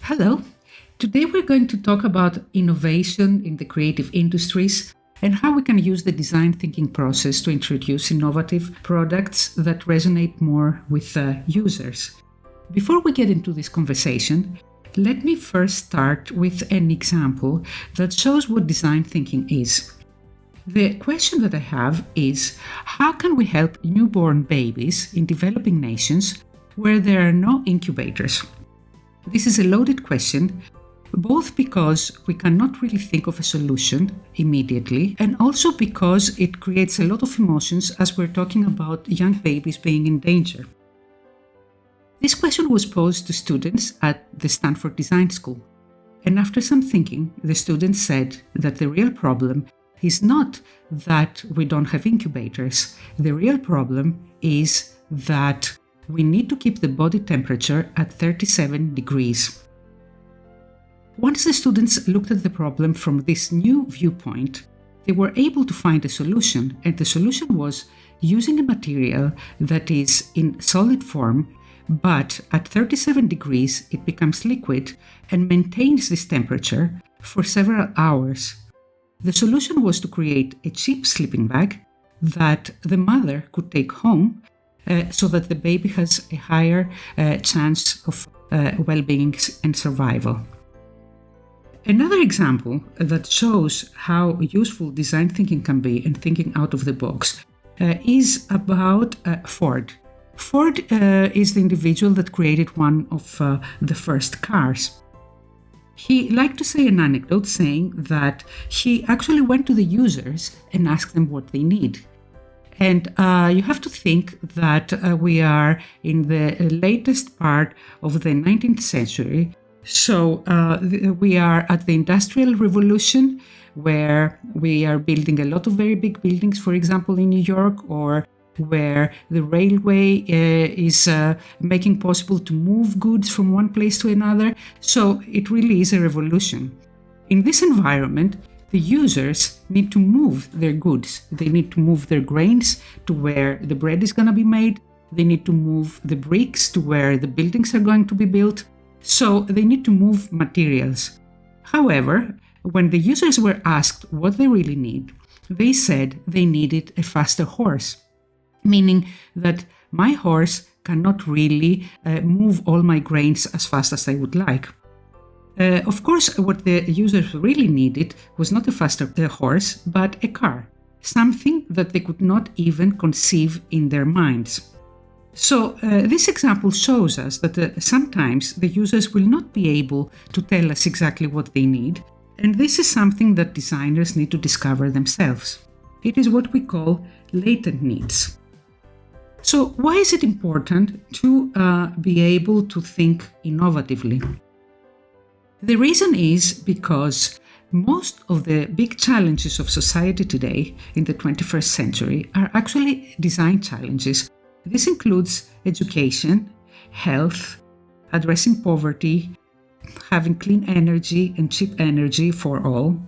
Hello. Today we're going to talk about innovation in the creative industries and how we can use the design thinking process to introduce innovative products that resonate more with users. Before we get into this conversation, let me first start with an example that shows what design thinking is. The question that I have is, how can we help newborn babies in developing nations where there are no incubators? This is a loaded question, both because we cannot really think of a solution immediately, and also because it creates a lot of emotions as we're talking about young babies being in danger. This question was posed to students at the Stanford Design School, and after some thinking, the students said that the real problem is not that we don't have incubators. The real problem is that we need to keep the body temperature at 37 degrees. Once the students looked at the problem from this new viewpoint, they were able to find a solution, and the solution was using a material that is in solid form, but at 37 degrees it becomes liquid and maintains this temperature for several hours. The solution was to create a cheap sleeping bag that the mother could take home so that the baby has a higher chance of well-being and survival. Another example that shows how useful design thinking can be and thinking out of the box is about Ford. Ford is the individual that created one of the first cars. He liked to say an anecdote saying that he actually went to the users and asked them what they need. And you have to think that we are in the latest part of the 19th century. So we are at the Industrial Revolution, where we are building a lot of very big buildings, for example, in New York, or where the railway is making possible to move goods from one place to another. So it really is a revolution. In this environment, the users need to move their goods. They need to move their grains to where the bread is going to be made. They need to move the bricks to where the buildings are going to be built. So they need to move materials. However, when the users were asked what they really need, they said they needed a faster horse, meaning that my horse cannot really move all my grains as fast as I would like. Of course, what the users really needed was not a faster horse, but a car, something that they could not even conceive in their minds. So this example shows us that sometimes the users will not be able to tell us exactly what they need, and this is something that designers need to discover themselves. It is what we call latent needs. So why is it important to be able to think innovatively? The reason is because most of the big challenges of society today in the 21st century are actually design challenges. This includes education, health, addressing poverty, having clean energy and cheap energy for all,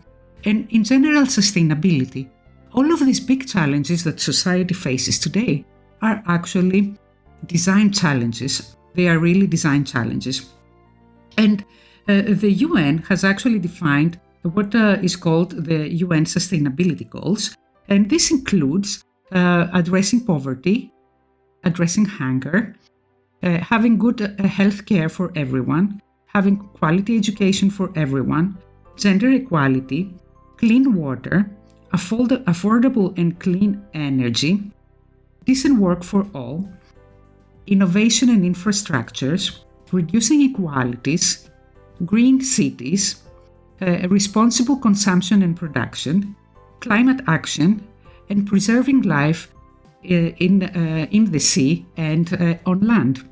and in general sustainability. All of these big challenges that society faces today are actually design challenges. They are really design challenges. And the UN has actually defined what is called the UN Sustainability Goals, and this includes addressing poverty, addressing hunger, having good health care for everyone, having quality education for everyone, gender equality, clean water, affordable and clean energy, decent work for all, innovation and infrastructures, reducing inequalities, green cities, responsible consumption and production, climate action, and preserving life in the sea and on land.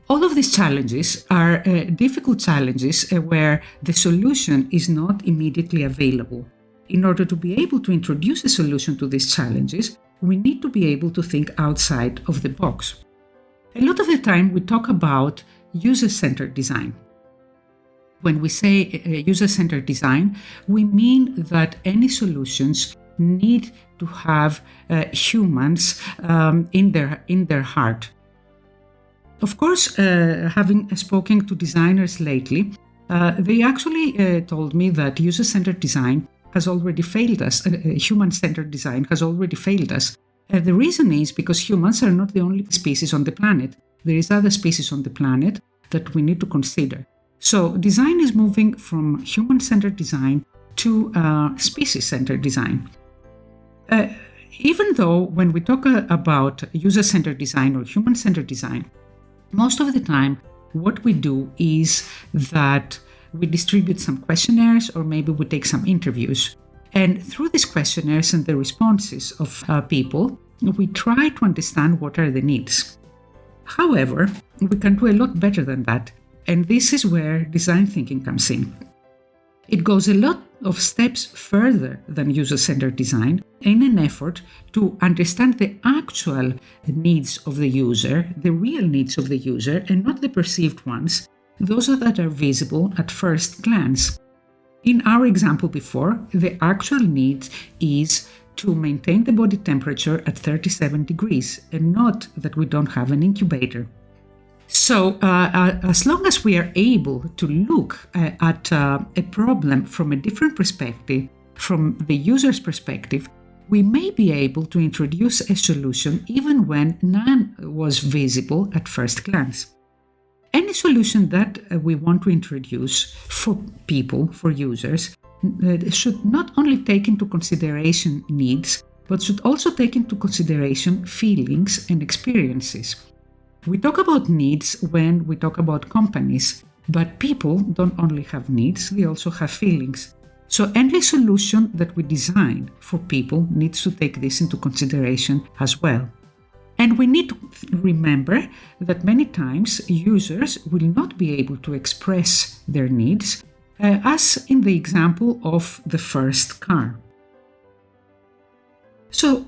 All of these challenges are difficult challenges where the solution is not immediately available. In order to be able to introduce a solution to these challenges, we need to be able to think outside of the box. A lot of the time we talk about user-centered design. When we say user-centered design, we mean that any solutions need to have humans in their heart. Of course, having spoken to designers lately, they actually told me that user-centered design has already failed us. Human-centered design has already failed us. The reason is because humans are not the only species on the planet. There is other species on the planet that we need to consider. So design is moving from human-centered design to species-centered design. Even though when we talk about user-centered design or human-centered design, most of the time what we do is that we distribute some questionnaires or maybe we take some interviews. And through these questionnaires and the responses of people, we try to understand what are the needs. However, we can do a lot better than that. And this is where design thinking comes in. It goes a lot of steps further than user-centered design in an effort to understand the actual needs of the user, the real needs of the user, and not the perceived ones, those that are visible at first glance. In our example before, the actual need is to maintain the body temperature at 37 degrees and not that we don't have an incubator. So as long as we are able to look at a problem from a different perspective, from the user's perspective, we may be able to introduce a solution even when none was visible at first glance. Any solution that we want to introduce for people, for users, should not only take into consideration needs, but should also take into consideration feelings and experiences. We talk about needs when we talk about companies, but people don't only have needs, they also have feelings. So any solution that we design for people needs to take this into consideration as well. And we need to remember that many times users will not be able to express their needs, as in the example of the first car. So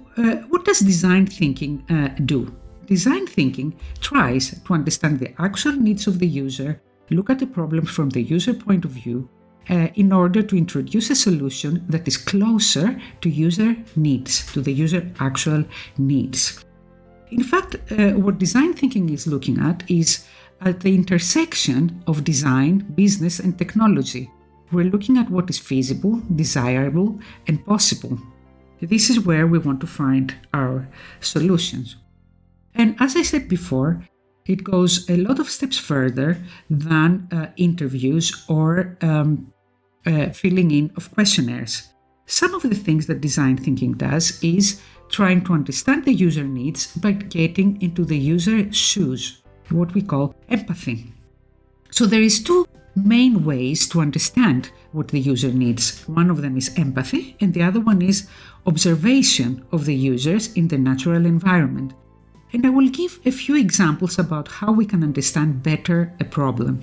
what does design thinking do? Design thinking tries to understand the actual needs of the user, look at the problem from the user point of view, in order to introduce a solution that is closer to user needs, to the user actual needs. In fact, what design thinking is looking at is at the intersection of design, business, and technology. We're looking at what is feasible, desirable, and possible. This is where we want to find our solutions. And as I said before, it goes a lot of steps further than interviews or filling in of questionnaires. Some of the things that design thinking does is trying to understand the user needs by getting into the user's shoes, what we call empathy. So there is two main ways to understand what the user needs. One of them is empathy, and the other one is observation of the users in the natural environment. And I will give a few examples about how we can understand better a problem.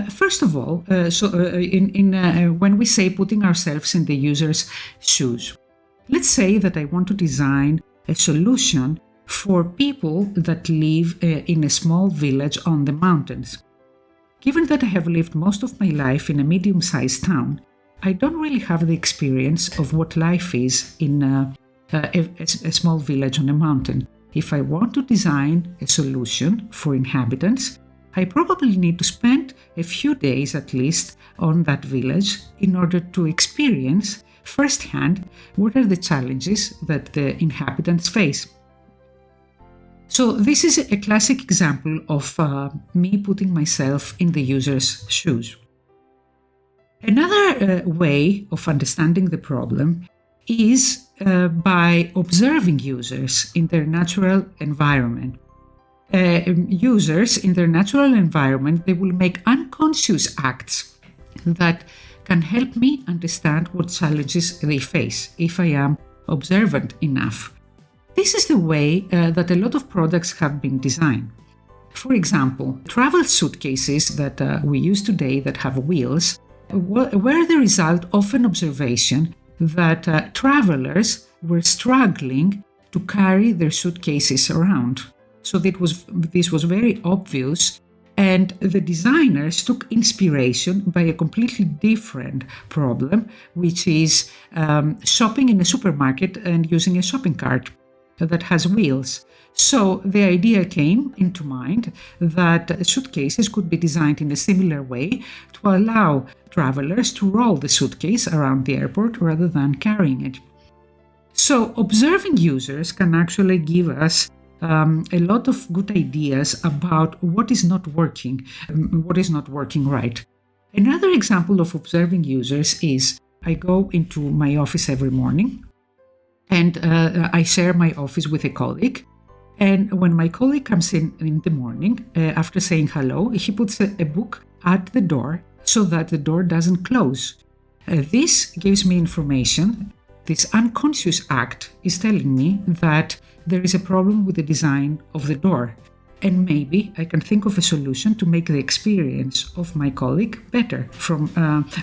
First of all, when we say putting ourselves in the user's shoes, let's say that I want to design a solution for people that live in a small village on the mountains. Given that I have lived most of my life in a medium-sized town, I don't really have the experience of what life is in a small village on a mountain. If I want to design a solution for inhabitants, I probably need to spend a few days at least on that village in order to experience firsthand what are the challenges that the inhabitants face. So this is a classic example of me putting myself in the user's shoes. Another way of understanding the problem is by observing users in their natural environment. Users in their natural environment, they will make unconscious acts that can help me understand what challenges they face if I am observant enough. This is the way that a lot of products have been designed. For example, travel suitcases that we use today that have wheels were the result of an observation that travelers were struggling to carry their suitcases around. So this was very obvious, and the designers took inspiration by a completely different problem, which is shopping in a supermarket and using a shopping cart. that has wheels. So the idea came into mind that suitcases could be designed in a similar way to allow travelers to roll the suitcase around the airport rather than carrying it. So observing users can actually give us a lot of good ideas about what is not working right. Another example of observing users is I go into my office every morning and I share my office with a colleague. And when my colleague comes in the morning, after saying hello, he puts a book at the door so that the door doesn't close. This gives me information. This unconscious act is telling me that there is a problem with the design of the door. And maybe I can think of a solution to make the experience of my colleague better from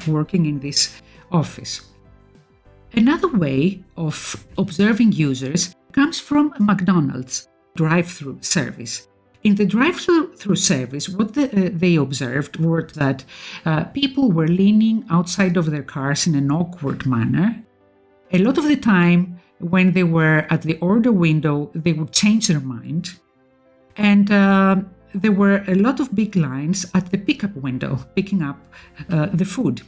working in this office. Another way of observing users comes from McDonald's drive-through service. In the drive-through service, what they observed were that people were leaning outside of their cars in an awkward manner. A lot of the time, when they were at the order window, they would change their mind. And there were a lot of big lines at the pickup window, picking up the food.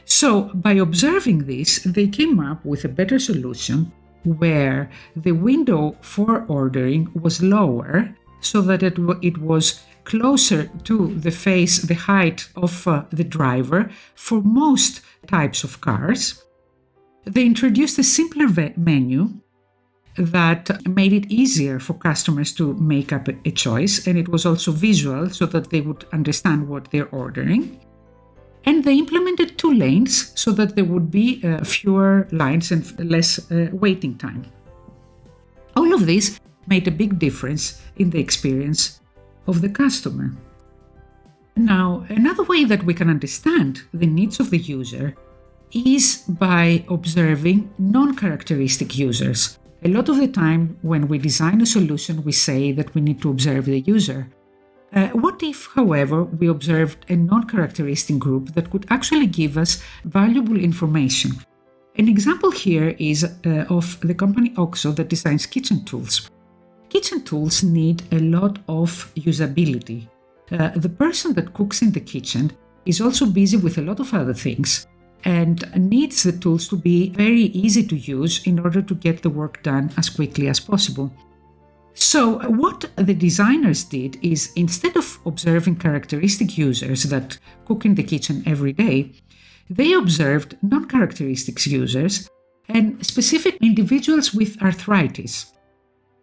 So by observing this, they came up with a better solution where the window for ordering was lower so that it was closer to the height of the driver for most types of cars. They introduced a simpler menu that made it easier for customers to make up a choice, and it was also visual so that they would understand what they're ordering. And they implemented 2 lanes so that there would be fewer lines and less waiting time. All of this made a big difference in the experience of the customer. Now, another way that we can understand the needs of the user is by observing non-characteristic users. A lot of the time when we design a solution, we say that we need to observe the user. What if, however, we observed a non-characteristic group that could actually give us valuable information? An example here is of the company OXO that designs kitchen tools. Kitchen tools need a lot of usability. The person that cooks in the kitchen is also busy with a lot of other things and needs the tools to be very easy to use in order to get the work done as quickly as possible. So what the designers did is, instead of observing characteristic users that cook in the kitchen every day, they observed non-characteristic users and specific individuals with arthritis.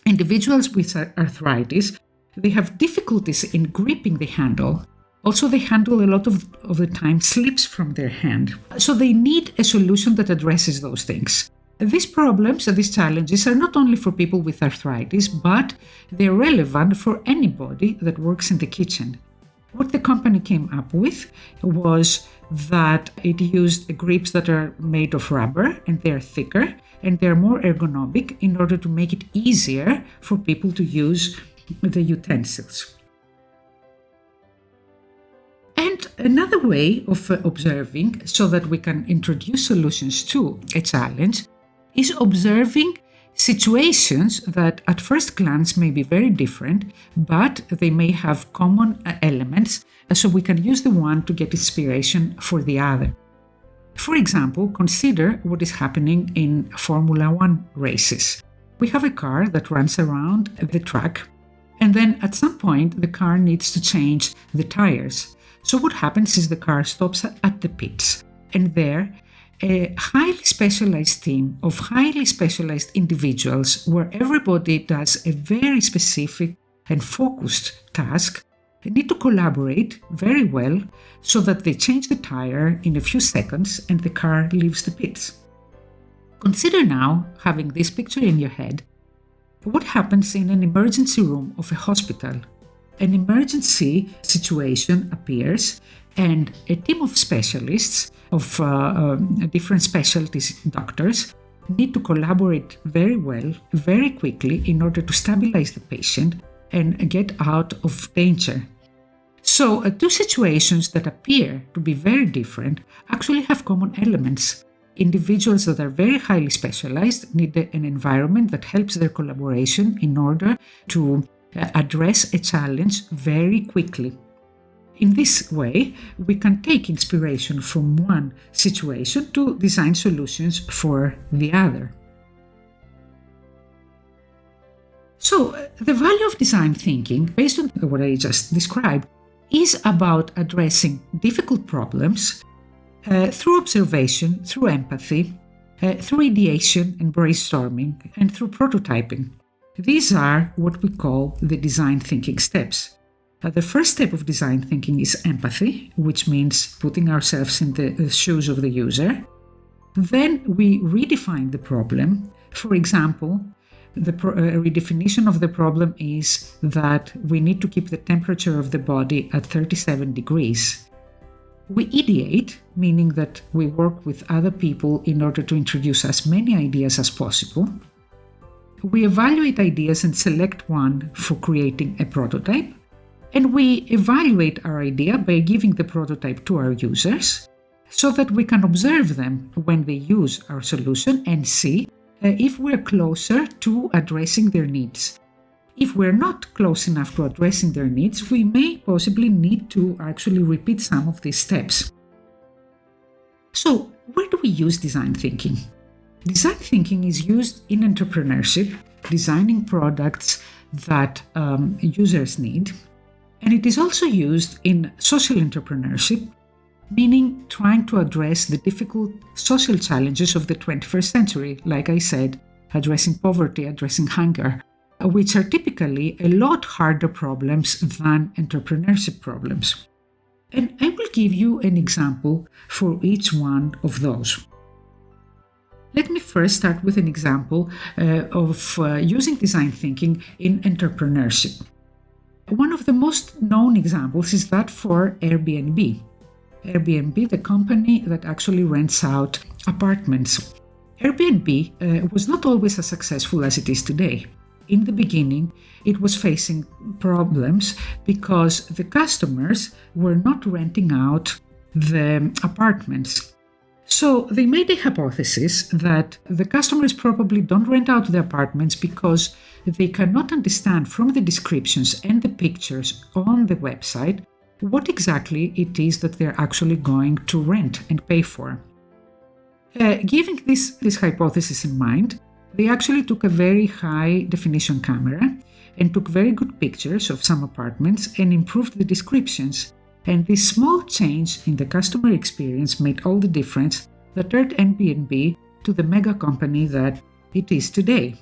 Individuals with arthritis, they have difficulties in gripping the handle. Also, the handle a lot of the time slips from their hand. So they need a solution that addresses those things. These problems, these challenges are not only for people with arthritis, but they're relevant for anybody that works in the kitchen. What the company came up with was that it used grips that are made of rubber and they're thicker and they're more ergonomic in order to make it easier for people to use the utensils. And another way of observing so that we can introduce solutions to a challenge is observing situations that at first glance may be very different, but they may have common elements, so we can use the one to get inspiration for the other. For example, consider what is happening in Formula 1 races. We have a car that runs around the track, and then at some point the car needs to change the tires. So what happens is the car stops at the pits, and there a highly specialized team of highly specialized individuals where everybody does a very specific and focused task need to collaborate very well so that they change the tire in a few seconds and the car leaves the pits. Consider now, having this picture in your head, what happens in an emergency room of a hospital. An emergency situation appears and a team of specialists of different specialties doctors need to collaborate very well, very quickly in order to stabilize the patient and get out of danger. So 2 situations that appear to be very different actually have common elements. Individuals that are very highly specialized need an environment that helps their collaboration in order to address a challenge very quickly. In this way, we can take inspiration from one situation to design solutions for the other. So, the value of design thinking, based on what I just described, is about addressing difficult problems through observation, through empathy, through ideation and brainstorming, and through prototyping. These are what we call the design thinking steps. The first step of design thinking is empathy, which means putting ourselves in the shoes of the user. Then we redefine the problem. For example, the redefinition of the problem is that we need to keep the temperature of the body at 37 degrees. We ideate, meaning that we work with other people in order to introduce as many ideas as possible. We evaluate ideas and select one for creating a prototype. And we evaluate our idea by giving the prototype to our users so that we can observe them when they use our solution and see if we're closer to addressing their needs. If we're not close enough to addressing their needs, we may possibly need to actually repeat some of these steps. So, where do we use design thinking? Design thinking is used in entrepreneurship, designing products that users need. And it is also used in social entrepreneurship, meaning trying to address the difficult social challenges of the 21st century, like I said, addressing poverty, addressing hunger, which are typically a lot harder problems than entrepreneurship problems. And I will give you an example for each one of those. Let me first start with an example of using design thinking in entrepreneurship. One of the most known examples is that for Airbnb. Airbnb, the company that actually rents out apartments. Airbnb was not always as successful as it is today. In the beginning, it was facing problems because the customers were not renting out the apartments. So they made a hypothesis that the customers probably don't rent out the apartments because they cannot understand from the descriptions and the pictures on the website what exactly it is that they're actually going to rent and pay for. Giving this hypothesis in mind, they actually took a very high definition camera and took very good pictures of some apartments and improved the descriptions. And this small change in the customer experience made all the difference that turned Airbnb to the mega company that it is today.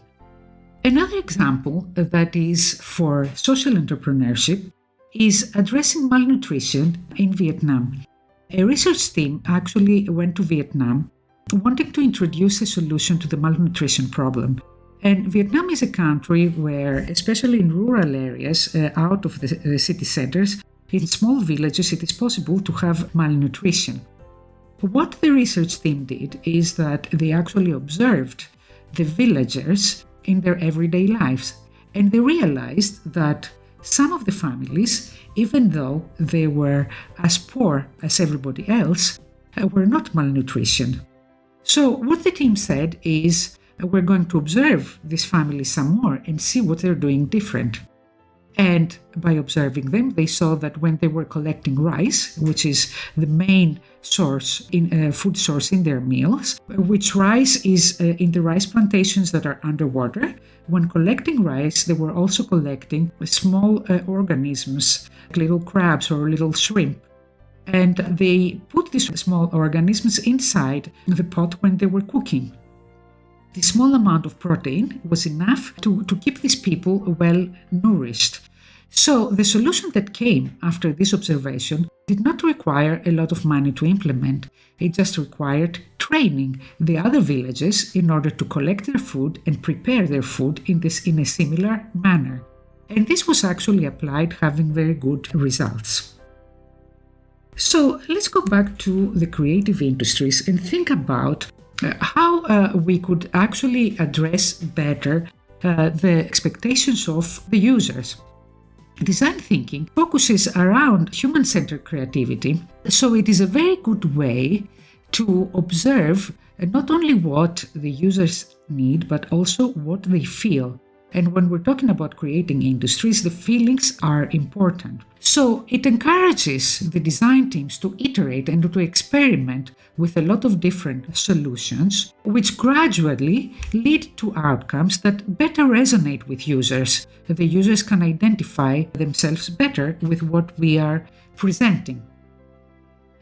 Another example that is for social entrepreneurship is addressing malnutrition in Vietnam. A research team actually went to Vietnam wanting to introduce a solution to the malnutrition problem. And Vietnam is a country where, especially in rural areas out of the city centers, in small villages, it is possible to have malnutrition. What the research team did is that they actually observed the villagers in their everyday lives, and they realized that some of the families, even though they were as poor as everybody else, were not malnutrition. So what the team said is, we're going to observe these families some more and see what they're doing different. And by observing them, they saw that when they were collecting rice, which is the main food source in their meals, which rice is in the rice plantations that are underwater. When collecting rice, they were also collecting small organisms, like little crabs or little shrimp. And they put these small organisms inside the pot when they were cooking. The small amount of protein was enough to keep these people well nourished. So the solution that came after this observation did not require a lot of money to implement. It just required training the other villages in order to collect their food and prepare their food in a similar manner. And this was actually applied, having very good results. So let's go back to the creative industries and think about how we could actually address better the expectations of the users. Design thinking focuses around human-centered creativity, so it is a very good way to observe and not only what the users need, but also what they feel. And when we're talking about creating industries, the feelings are important. So it encourages the design teams to iterate and to experiment with a lot of different solutions, which gradually lead to outcomes that better resonate with users. The users can identify themselves better with what we are presenting.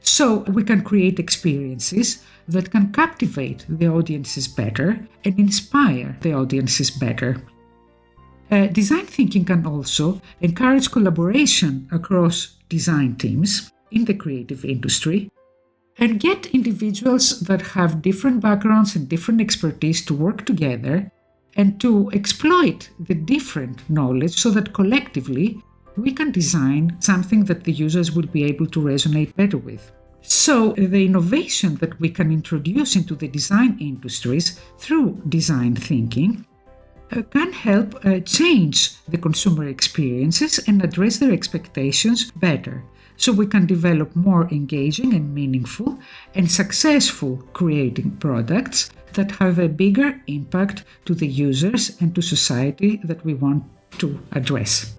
So we can create experiences that can captivate the audiences better and inspire the audiences better. Design thinking can also encourage collaboration across design teams in the creative industry and get individuals that have different backgrounds and different expertise to work together and to exploit the different knowledge so that collectively we can design something that the users will be able to resonate better with. So the innovation that we can introduce into the design industries through design thinking can help change the consumer experiences and address their expectations better. So we can develop more engaging and meaningful and successful creating products that have a bigger impact to the users and to society that we want to address.